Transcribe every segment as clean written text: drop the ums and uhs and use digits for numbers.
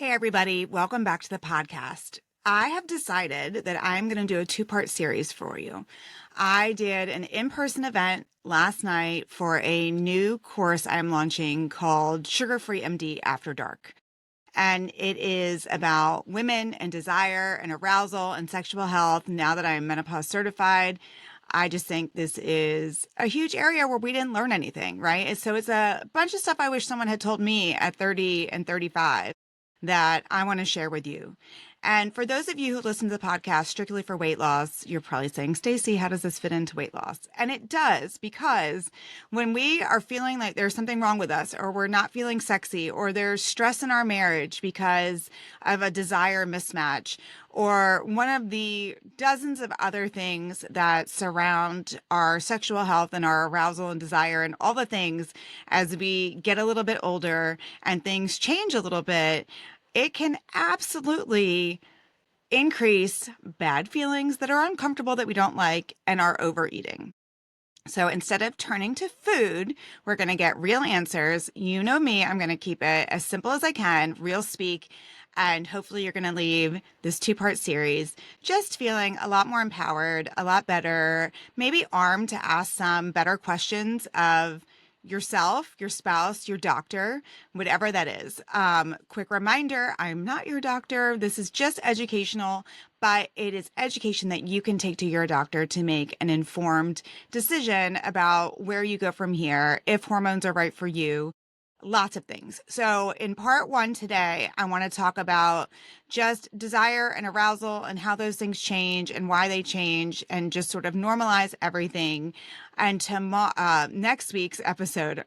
Hey, everybody. Welcome back to the podcast. I have decided that I'm going to do a two-part series for you. I did an in-person event last night for a new course I'm launching called Sugar-Free MD After Dark. And it is about women and desire and arousal and sexual health. Now that I'm menopause certified, I just think this is a huge area where we didn't learn anything, right? And so it's a bunch of stuff I wish someone had told me at 30 and 35 that I want to share with you. And for those of you who listen to the podcast strictly for weight loss, you're probably saying, Stacy, how does this fit into weight loss? And it does, because when we are feeling like there's something wrong with us, or we're not feeling sexy, or there's stress in our marriage because of a desire mismatch, or one of the dozens of other things that surround our sexual health and our arousal and desire and all the things as we get a little bit older and things change a little bit, it can absolutely increase bad feelings that are uncomfortable that we don't like and our overeating. So instead of turning to food, we're going to get real answers. You know me, I'm going to keep it as simple as I can, real speak. And hopefully you're going to leave this two-part series just feeling a lot more empowered, a lot better, maybe armed to ask some better questions of yourself, your spouse, your doctor, whatever that is. Quick reminder, I'm not your doctor. This is just educational, but it is education that you can take to your doctor to make an informed decision about where you go from here, if hormones are right for you. Lots of things. So in part one today, I want to talk about just desire and arousal and how those things change and why they change and just sort of normalize everything. And next week's episode,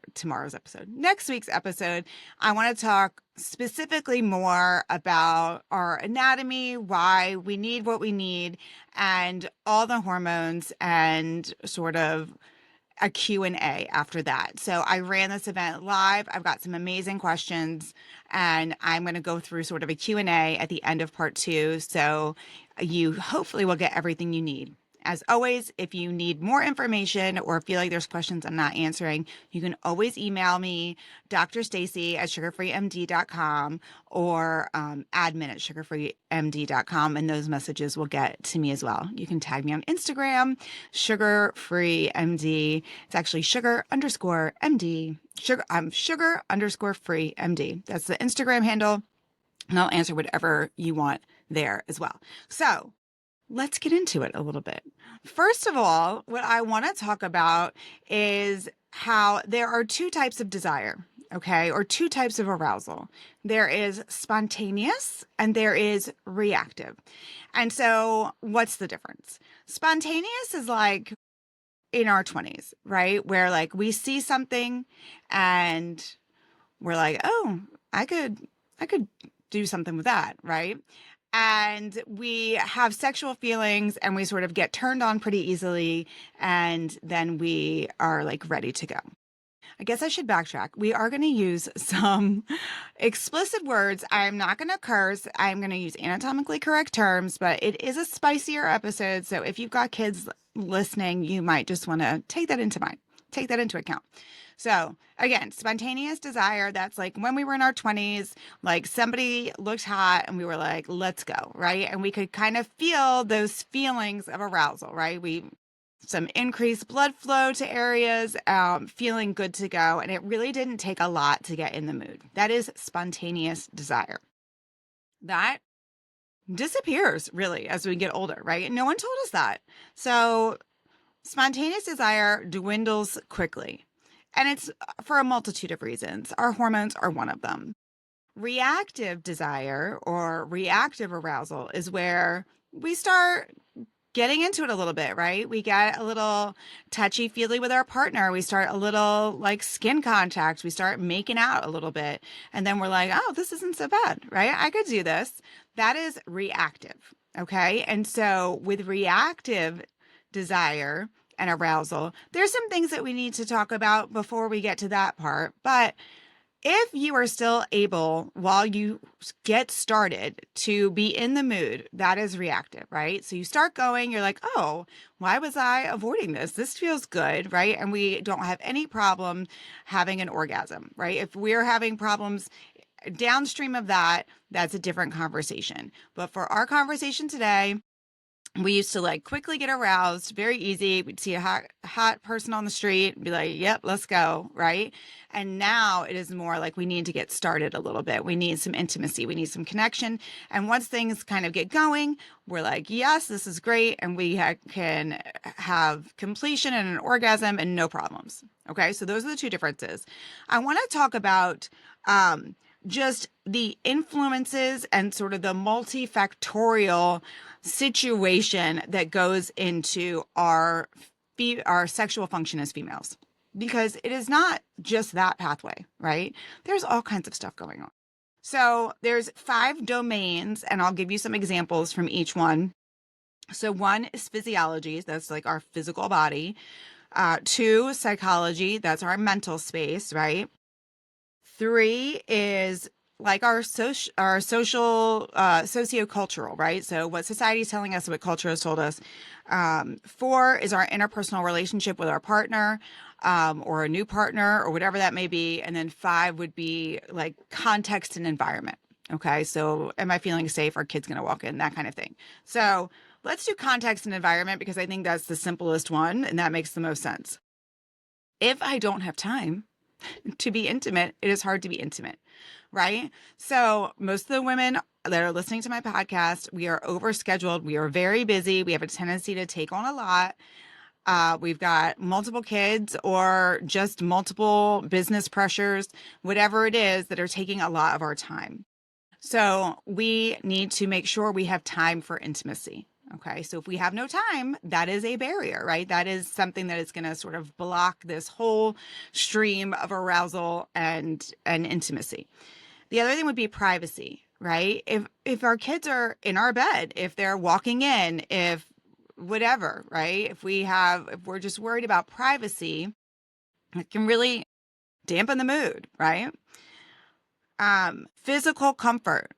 I want to talk specifically more about our anatomy, why we need what we need, and all the hormones and sort of a Q&A after that. So I ran this event live. I've got some amazing questions, and I'm going to go through sort of a Q&A at the end of part two. So you hopefully will get everything you need. As always, if you need more information or feel like there's questions I'm not answering, you can always email me, Dr. Stacy at sugarfreemd.com or admin at sugarfreemd.com, and those messages will get to me as well. You can tag me on Instagram, sugarfreemd. It's actually sugar_MD. Sugar_free_MD. That's the Instagram handle, and I'll answer whatever you want there as well. So let's get into it a little bit. First of all, what I want to talk about is how there are two types of desire, okay, or two types of arousal. There is spontaneous and there is reactive. And so what's the difference? Spontaneous is like in our 20s, right? Where like we see something and we're like, oh, I could do something with that, right? And we have sexual feelings and we sort of get turned on pretty easily. And then we are like ready to go. I guess I should backtrack. We are going to use some explicit words. I'm not going to curse. I'm going to use anatomically correct terms, but it is a spicier episode. So if you've got kids listening, you might just want to take that into account. So again, spontaneous desire, that's like when we were in our 20s, like somebody looked hot and we were like, let's go, right? And we could kind of feel those feelings of arousal, right? Some increased blood flow to areas, feeling good to go. And it really didn't take a lot to get in the mood. That is spontaneous desire. That disappears really as we get older, right? And no one told us that. So spontaneous desire dwindles quickly. And it's for a multitude of reasons. Our hormones are one of them. Reactive desire or reactive arousal is where we start getting into it a little bit, right? We get a little touchy-feely with our partner. We start a little like skin contact. We start making out a little bit. And then we're like, oh, this isn't so bad, right? I could do this. That is reactive, okay? And so with reactive desire and arousal, there's some things that we need to talk about before we get to that part. But if you are still able, while you get started, to be in the mood, that is reactive, right? So you start going, you're like, oh, why was I avoiding this? This feels good, right? And we don't have any problem having an orgasm, right? If we're having problems downstream of that, that's a different conversation. But for our conversation today, we used to like quickly get aroused, very easy. We'd see a hot person on the street and be like, yep, let's go. Right. And now it is more like we need to get started a little bit. We need some intimacy. We need some connection. And once things kind of get going, we're like, yes, this is great. And we can have completion and an orgasm and no problems. Okay. So those are the two differences. I want to talk about, just the influences and sort of the multifactorial situation that goes into our sexual function as females, because it is not just that pathway, right? There's all kinds of stuff going on. So there's 5 domains, and I'll give you some examples from each one. So 1 is physiology. That's like our physical body. 2, psychology. That's our mental space, right? 3 is like our social, sociocultural, right? So what society's telling us, what culture has told us. 4 is our interpersonal relationship with our partner, or a new partner, or whatever that may be. And then 5 would be like context and environment. Okay. So am I feeling safe? Are kids going to walk in? That kind of thing. So let's do context and environment, because I think that's the simplest one and that makes the most sense. If I don't have time to be intimate, it is hard to be intimate, right? So most of the women that are listening to my podcast, we are overscheduled. We are very busy. We have a tendency to take on a lot. We've got multiple kids or just multiple business pressures, whatever it is that are taking a lot of our time. So we need to make sure we have time for intimacy. Okay. So if we have no time, that is a barrier, right? That is something that is going to sort of block this whole stream of arousal and intimacy. The other thing would be privacy, right? If our kids are in our bed, if they're walking in, if whatever, right? If we're just worried about privacy, it can really dampen the mood, right? Physical comfort.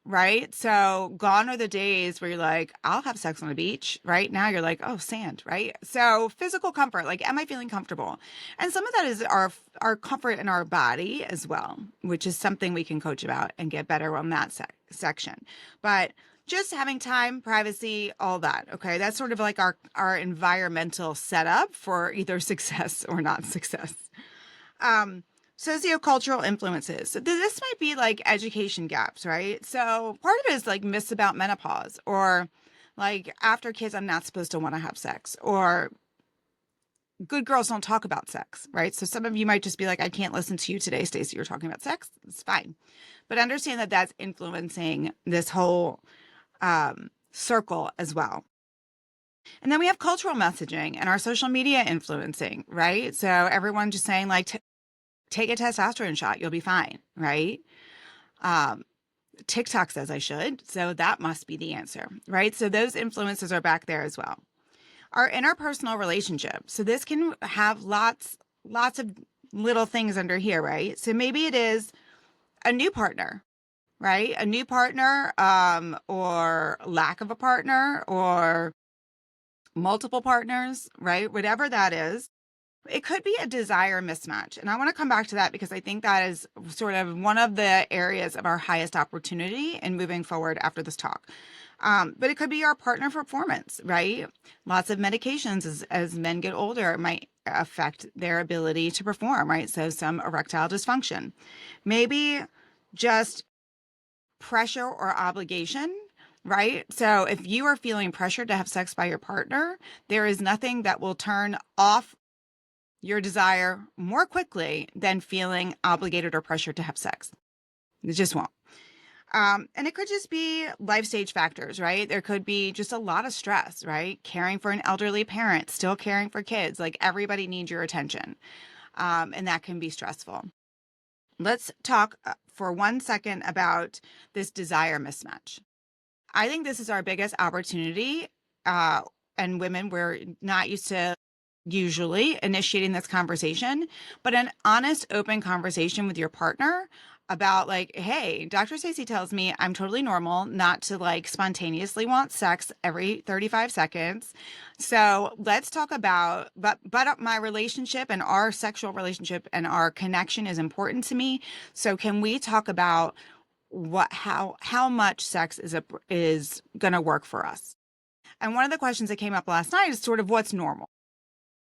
Right. So gone are the days where you're like, I'll have sex on the beach. Right now you're like, oh, sand. Right. So physical comfort, like, am I feeling comfortable? And some of that is our comfort in our body as well, which is something we can coach about and get better on that section. But just having time, privacy, all that. Okay. That's sort of like our environmental setup for either success or not success. Sociocultural influences. So this might be like education gaps, right? So part of it is like myths about menopause, or like after kids, I'm not supposed to want to have sex, or good girls don't talk about sex, right? So some of you might just be like, I can't listen to you today, Stacy. You're talking about sex. It's fine. But understand that that's influencing this whole circle as well. And then we have cultural messaging and our social media influencing, right? So everyone just saying like, take a testosterone shot, you'll be fine, right? TikTok says I should, so that must be the answer, right? So those influences are back there as well. Our interpersonal relationship. So this can have lots of little things under here, right? So maybe it is a new partner, right? A new partner, or lack of a partner, or multiple partners, right? Whatever that is. It could be a desire mismatch. And I want to come back to that because I think that is sort of one of the areas of our highest opportunity in moving forward after this talk. But it could be our partner performance, right? Lots of medications as men get older might affect their ability to perform, right? So some erectile dysfunction. Maybe just pressure or obligation, right? So if you are feeling pressured to have sex by your partner, there is nothing that will turn off your desire more quickly than feeling obligated or pressured to have sex. It just won't. And it could just be life stage factors, right? There could be just a lot of stress, right? Caring for an elderly parent, still caring for kids, like everybody needs your attention. And that can be stressful. Let's talk for 1 second about this desire mismatch. I think this is our biggest opportunity. And women, we're not used to usually initiating this conversation, but an honest, open conversation with your partner about like, hey, Dr. Stacy tells me I'm totally normal not to like spontaneously want sex every 35 seconds. So let's talk about, but my relationship and our sexual relationship and our connection is important to me. So can we talk about how much sex is going to work for us? And one of the questions that came up last night is sort of what's normal.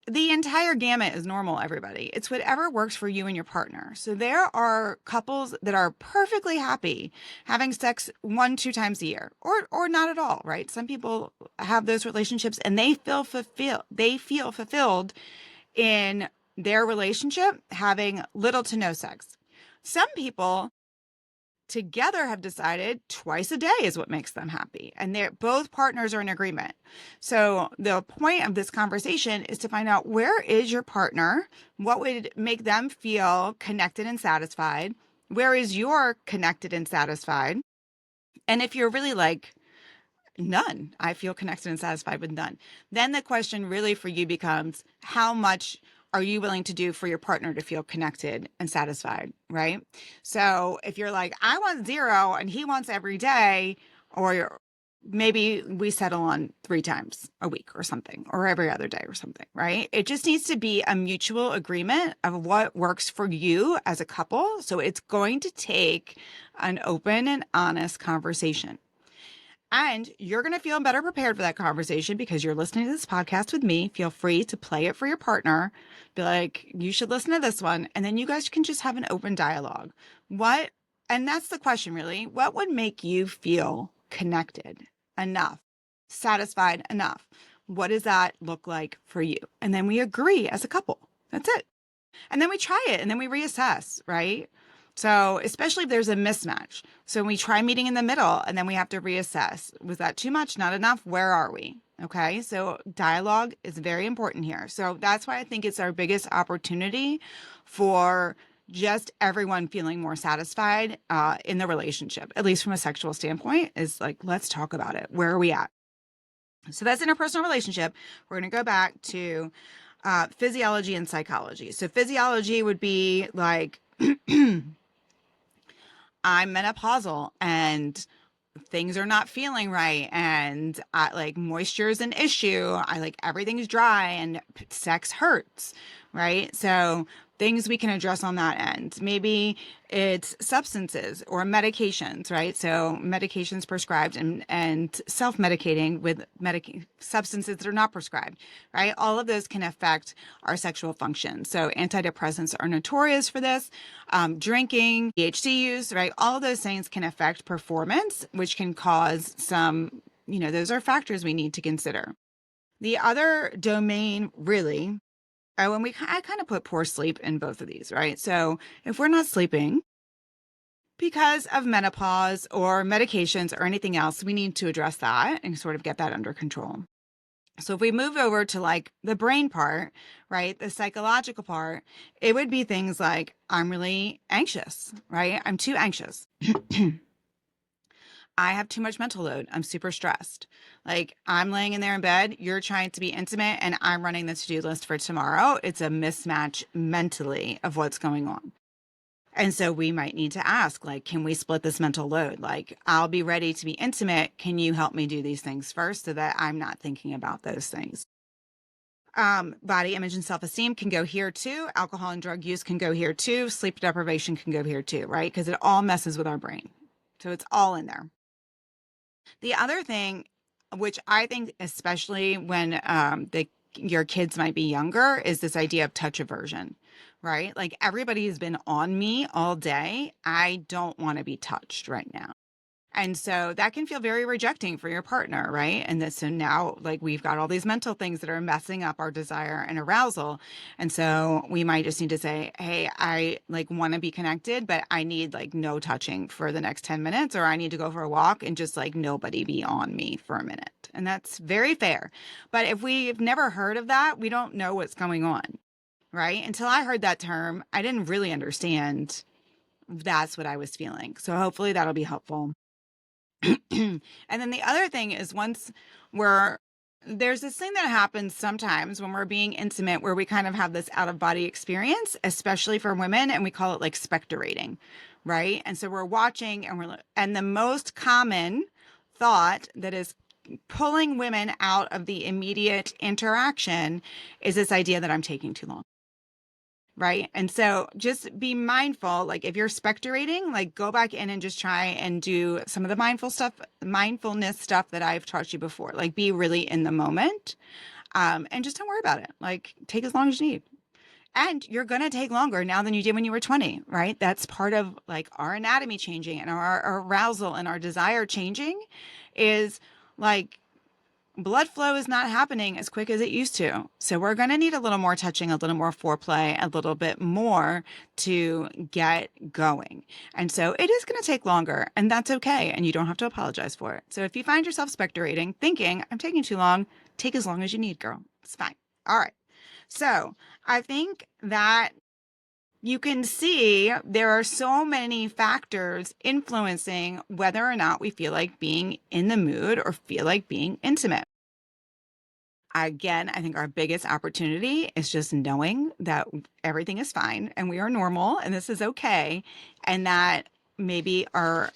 The entire gamut is normal, everybody. It's whatever works for you and your partner. So there are couples that are perfectly happy having sex 1, 2 times a year or not at all, right? Some people have those relationships and they feel fulfilled. They feel fulfilled in their relationship having little to no sex. Some people together have decided twice a day is what makes them happy. And they're both partners are in agreement. So the point of this conversation is to find out, where is your partner? What would make them feel connected and satisfied? Where is your connected and satisfied? And if you're really like, none, I feel connected and satisfied with none, then the question really for you becomes, how much are you willing to do for your partner to feel connected and satisfied, right? So if you're like, I want 0 and he wants every day, or maybe we settle on 3 times a week or something, or every other day or something, right? It just needs to be a mutual agreement of what works for you as a couple. So it's going to take an open and honest conversation. And you're going to feel better prepared for that conversation because you're listening to this podcast with me. Feel free to play it for your partner. Be like, you should listen to this one. And then you guys can just have an open dialogue. And that's the question really. What would make you feel connected enough, satisfied enough? What does that look like for you? And then we agree as a couple. That's it. And then we try it and then we reassess, right? So especially if there's a mismatch. So we try meeting in the middle and then we have to reassess. Was that too much? Not enough? Where are we? Okay. So dialogue is very important here. So that's why I think it's our biggest opportunity for just everyone feeling more satisfied in the relationship, at least from a sexual standpoint, is like, let's talk about it. Where are we at? So that's interpersonal relationship. We're going to go back to physiology and psychology. So physiology would be like, I'm menopausal and things are not feeling right. And like moisture is an issue. I like everything's dry and sex hurts. Right. So things we can address on that end. Maybe it's substances or medications, right? So medications prescribed and self-medicating with substances that are not prescribed, right? All of those can affect our sexual function. So antidepressants are notorious for this. Drinking, THC use, right? All of those things can affect performance, which can cause some, those are factors we need to consider. The other domain really, I kind of put poor sleep in both of these, right? So if we're not sleeping because of menopause or medications or anything else, we need to address that and sort of get that under control. So if we move over to like the brain part, right, the psychological part, it would be things like, I'm really anxious, right? I'm too anxious. I have too much mental load. I'm super stressed. Like I'm laying in there in bed, you're trying to be intimate and I'm running the to-do list for tomorrow. It's a mismatch mentally of what's going on. And so we might need to ask, like, can we split this mental load? Like, I'll be ready to be intimate. Can you help me do these things first so that I'm not thinking about those things? Body image and self-esteem can go here too. Alcohol and drug use can go here too. Sleep deprivation can go here too, right? Because it all messes with our brain. So it's all in there. The other thing, which I think, especially when your kids might be younger, is this idea of touch aversion, right? Like everybody has been on me all day. I don't want to be touched right now. And so that can feel very rejecting for your partner, right? And so now, like, we've got all these mental things that are messing up our desire and arousal. And so we might just need to say, hey, I like want to be connected, but I need like no touching for the next 10 minutes, or I need to go for a walk and just like nobody be on me for a minute. And that's very fair. But if we've never heard of that, we don't know what's going on, right? Until I heard that term, I didn't really understand that's what I was feeling. So hopefully that'll be helpful. And then the other thing is, there's this thing that happens sometimes when we're being intimate where we kind of have this out of body experience, especially for women, and we call it like spectorating, right? And so we're watching and the most common thought that is pulling women out of the immediate interaction is this idea that I'm taking too long. Right. And so just be mindful, like if you're speculating, like go back in and just try and do some of the mindfulness stuff that I've taught you before, like be really in the moment. And just don't worry about it. Like take as long as you need. And you're going to take longer now than you did when you were 20, right? That's part of like our anatomy changing and our arousal and our desire changing is like blood flow is not happening as quick as it used to. So we're going to need a little more touching, a little more foreplay, a little bit more to get going. And so it is going to take longer, and that's okay. And you don't have to apologize for it. So if you find yourself speculating, thinking, I'm taking too long, take as long as you need, girl. It's fine. All right. So I think that you can see there are so many factors influencing whether or not we feel like being in the mood or feel like being intimate. Again, I think our biggest opportunity is just knowing that everything is fine and we are normal and this is okay. And that maybe are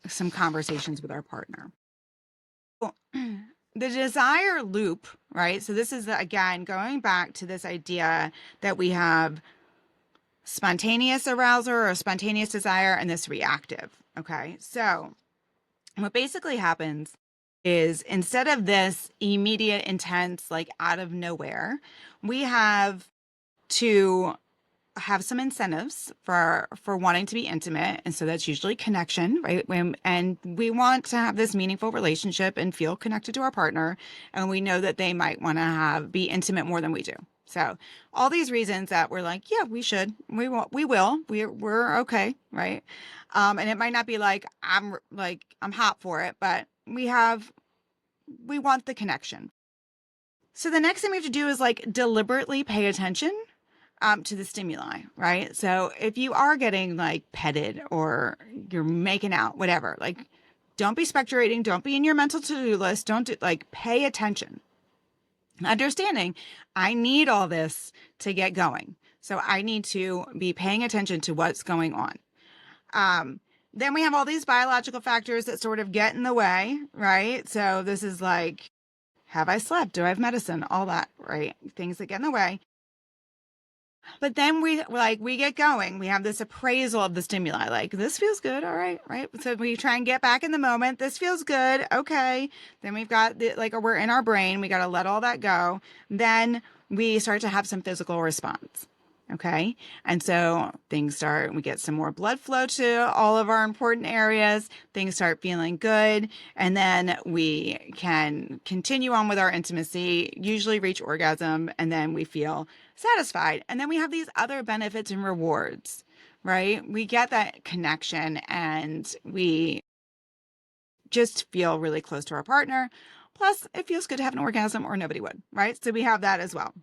some conversations with our partner. The desire loop, right? So this is, again, going back to this idea that we have spontaneous arousal or spontaneous desire and this reactive. Okay. So what basically happens is instead of this immediate, intense, like out of nowhere, we have to have some incentives for wanting to be intimate, and so that's usually connection, right? And we want to have this meaningful relationship and feel connected to our partner, and we know that they might want to be intimate more than we do. So all these reasons that we're like, yeah, we should, we're okay, right? And it might not be like I'm hot for it, but we want the connection. So the next thing we have to do is like deliberately pay attention to the stimuli, right? So if you are getting like petted or you're making out, whatever, like don't be speculating, don't be in your mental to-do list, pay attention. Understanding I need all this to get going. So I need to be paying attention to what's going on. Then we have all these biological factors that sort of get in the way, right? So this is like, have I slept? Do I have medicine? All that, right? Things that get in the way. But then we get going. We have this appraisal of the stimuli. Like, this feels good. All right. Right. So we try and get back in the moment. This feels good. Okay. Then we've got we're in our brain. We got to let all that go. Then we start to have some physical response. Okay. And so we get some more blood flow to all of our important areas. Things start feeling good. And then we can continue on with our intimacy, usually reach orgasm, and then we feel satisfied. And then we have these other benefits and rewards, right? We get that connection and we just feel really close to our partner. Plus, it feels good to have an orgasm or nobody would, right? So we have that as well.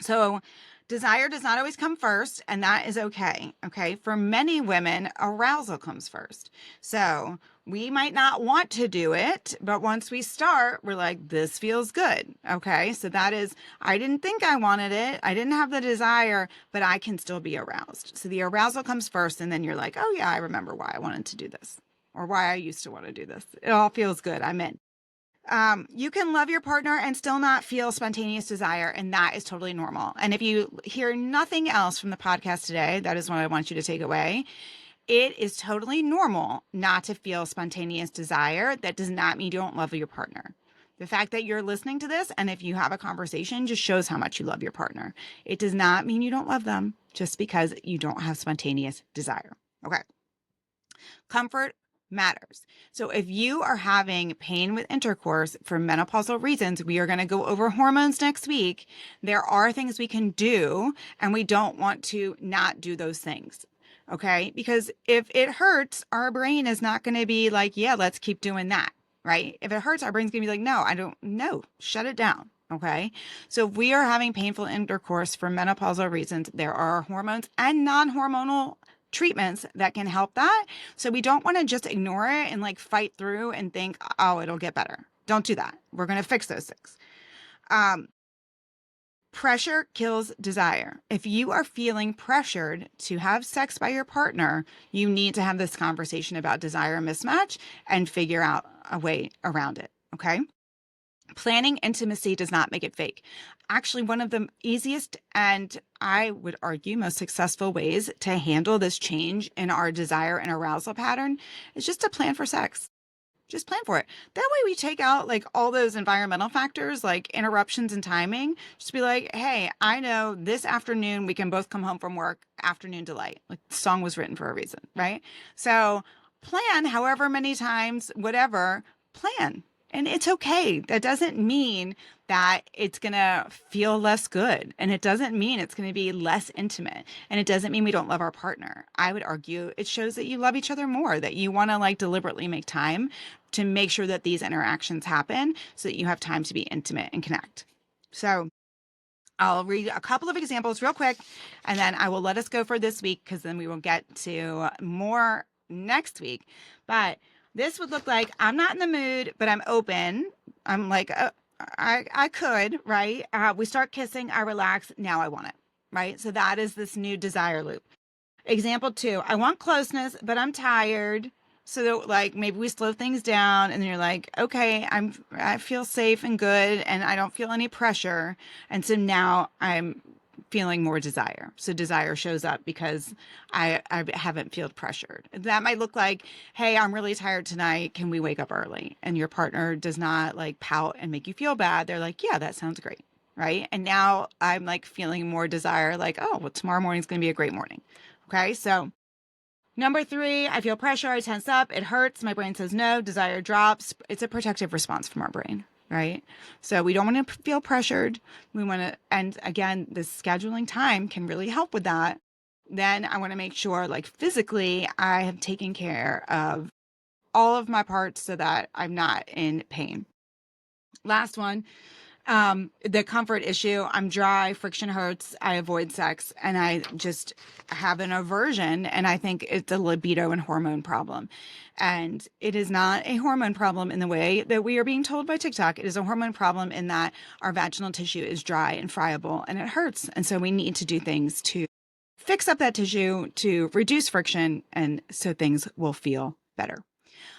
So desire does not always come first, and that is okay. Okay. For many women, arousal comes first. So we might not want to do it, but once we start, we're like, this feels good. Okay. So that is, I didn't think I wanted it. I didn't have the desire, but I can still be aroused. So the arousal comes first, and then you're like, oh yeah, I remember why I wanted to do this or why I used to want to do this. It all feels good. I'm in. You can love your partner and still not feel spontaneous desire, and that is totally normal. And if you hear nothing else from the podcast today, that is what I want you to take away. It is totally normal not to feel spontaneous desire. That does not mean you don't love your partner. The fact that you're listening to this, and if you have a conversation, just shows how much you love your partner. It does not mean you don't love them just because you don't have spontaneous desire. Okay. Comfort matters. So if you are having pain with intercourse for menopausal reasons, we are going to go over hormones next week. There are things we can do, and we don't want to not do those things. Okay. Because if it hurts, our brain is not going to be like, yeah, let's keep doing that. Right. If it hurts, our brain's going to be like, no, I don't know. Shut it down. Okay. So if we are having painful intercourse for menopausal reasons, there are hormones and non-hormonal treatments that can help that. So we don't want to just ignore it and like fight through and think, oh, it'll get better. Don't do that. We're going to fix those things. Pressure kills desire. If you are feeling pressured to have sex by your partner, you need to have this conversation about desire mismatch and figure out a way around it. Okay. Planning intimacy does not make it fake. Actually, one of the easiest and I would argue most successful ways to handle this change in our desire and arousal pattern is just to plan for sex. Just plan for it. That way we take out like all those environmental factors like interruptions and timing. Just be like, hey, I know this afternoon we can both come home from work, afternoon delight. Like the song was written for a reason, right? So plan however many times, whatever, plan. And it's okay. That doesn't mean that it's going to feel less good. And it doesn't mean it's going to be less intimate. And it doesn't mean we don't love our partner. I would argue it shows that you love each other more, that you want to like deliberately make time to make sure that these interactions happen so that you have time to be intimate and connect. So I'll read a couple of examples real quick, and then I will let us go for this week because then we will get to more next week. But this would look like I'm not in the mood, but I'm open. I'm like, I could, right? We start kissing, I relax, now I want it, right? So that is this new desire loop. Example 2, I want closeness, but I'm tired. So that, like maybe we slow things down and then you're like, okay, I feel safe and good and I don't feel any pressure. And so now I'm feeling more desire. So desire shows up because I haven't felt pressured. That might look like, hey, I'm really tired tonight. Can we wake up early? And your partner does not like pout and make you feel bad. They're like, yeah, that sounds great. Right. And now I'm like feeling more desire, like, oh, well, tomorrow morning's going to be a great morning. Okay. So number 3, I feel pressure. I tense up. It hurts. My brain says no. Desire drops. It's a protective response from our brain, right? So we don't want to feel pressured. We want to, and again, this scheduling time can really help with that. Then I want to make sure, like physically, I have taken care of all of my parts so that I'm not in pain. Last one. The comfort issue. I'm dry, friction hurts, I avoid sex, and I just have an aversion. And I think it's a libido and hormone problem. And it is not a hormone problem in the way that we are being told by TikTok. It is a hormone problem in that our vaginal tissue is dry and friable and it hurts. And so we need to do things to fix up that tissue to reduce friction. And so things will feel better.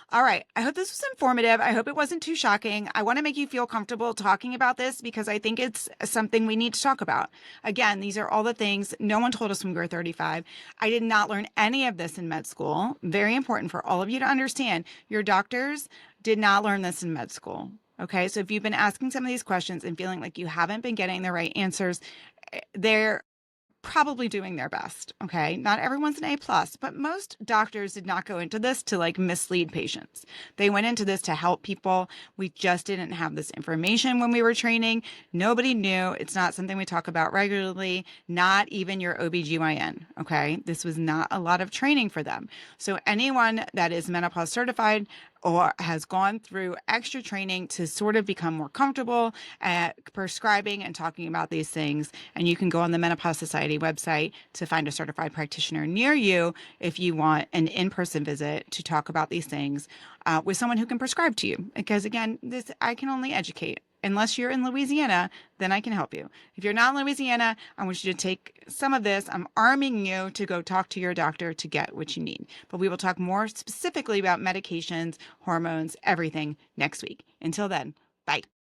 All right. I hope this was informative. I hope it wasn't too shocking. I want to make you feel comfortable talking about this because I think it's something we need to talk about. Again, these are all the things no one told us when we were 35. I did not learn any of this in med school. Very important for all of you to understand. Your doctors did not learn this in med school. Okay. So if you've been asking some of these questions and feeling like you haven't been getting the right answers, they're probably doing their best. Okay. Not everyone's an A plus, but most doctors did not go into this to like mislead patients. They went into this to help people. We just didn't have this information when we were training. Nobody knew. It's not something we talk about regularly, not even your OBGYN. Okay. This was not a lot of training for them. So anyone that is menopause certified or has gone through extra training to sort of become more comfortable at prescribing and talking about these things. And you can go on the Menopause Society website to find a certified practitioner near you if you want an in-person visit to talk about these things with someone who can prescribe to you. Because again, this I can only educate. Unless you're in Louisiana, then I can help you. If you're not in Louisiana, I want you to take some of this. I'm arming you to go talk to your doctor to get what you need. But we will talk more specifically about medications, hormones, everything next week. Until then, bye.